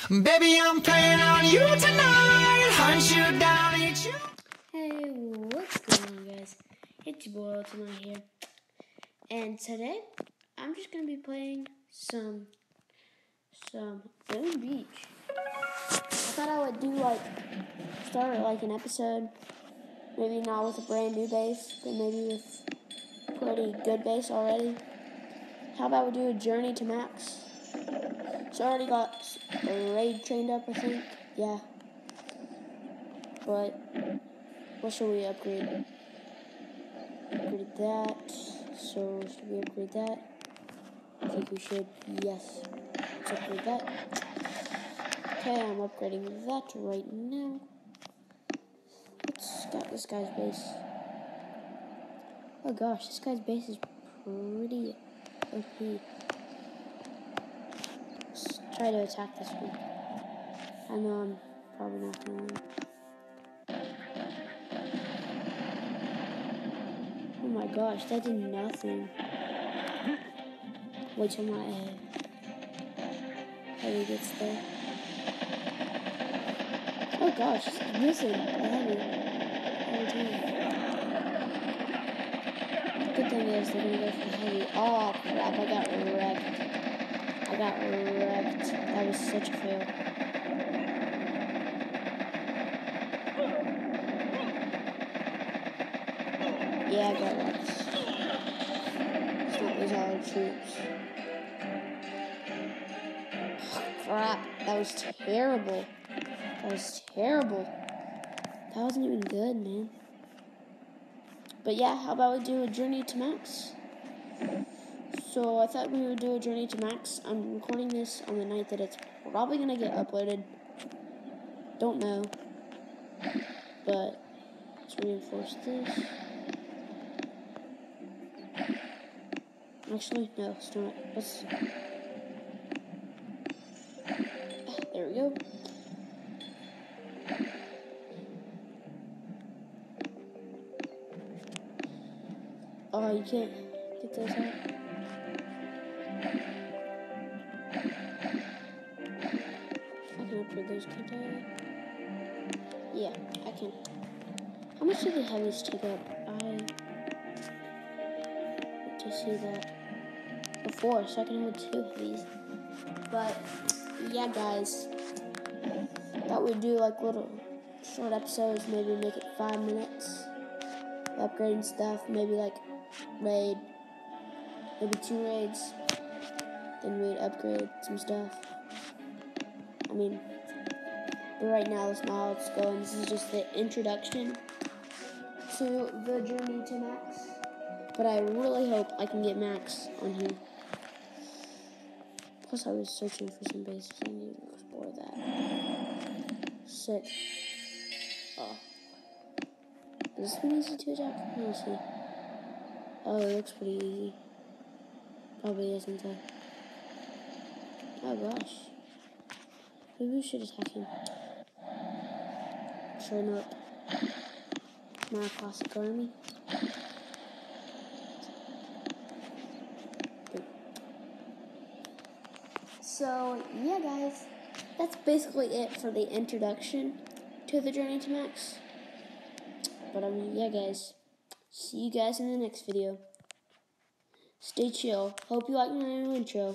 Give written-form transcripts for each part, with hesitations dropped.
Baby, I'm playing on you tonight. Hunt you down, eat you. Hey, what's going on, guys? It's your boy Ultimate here, and today I'm just gonna be playing some Boom Beach. I thought I would start an episode, maybe not with a brand new base, but maybe with pretty good base already. How about we do a journey to max? So I already got a raid trained up, I think. Yeah. But what should we upgrade? Upgrade that. So should we upgrade that? I think we should. Yes. Let's upgrade that. Okay, I'm upgrading that right now. Let's got this guy's base. Oh gosh, this guy's base is pretty OP. Let's try to attack this one. I know I'm probably not gonna win. Oh my gosh, that did nothing. Wait till my heavy gets there. Oh gosh, it's missing the heavy. The good thing is they're gonna go for the heavy. Oh crap, I got wrecked. That was such a fail. Yeah, I got wrecked. Let's not lose all our troops. Oh, crap, that was terrible. That wasn't even good, man. But yeah, how about we do a journey to max? So I thought we would do a journey to max. I'm recording this on the night that it's probably going to get uploaded. Don't know. But let's reinforce this. Actually, no, it's not. There we go. Oh, you can't get those out. I can upgrade those, can't I? Yeah, I can. How much do the heavies take up? I want to see that before, so I can hold 2 heavies. But yeah, guys, thought we'd do little short episodes, maybe make it 5 minutes. Upgrading stuff, maybe raid, maybe 2 raids. Then we'd upgrade some stuff. But right now that's not how it's going. This is just the introduction to the journey to max. But I really hope I can get max on here. Plus I was searching for some bases. I need to explore that. Sick. Oh. Is this one easy to attack? Let's see. Oh, it looks pretty easy. Probably isn't though. Oh gosh. Maybe we should attack him. Sure enough. My classic army. So, yeah guys. That's basically it for the introduction to the Journey to Max. But yeah guys. See you guys in the next video. Stay chill. Hope you like my new intro.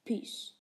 Peace.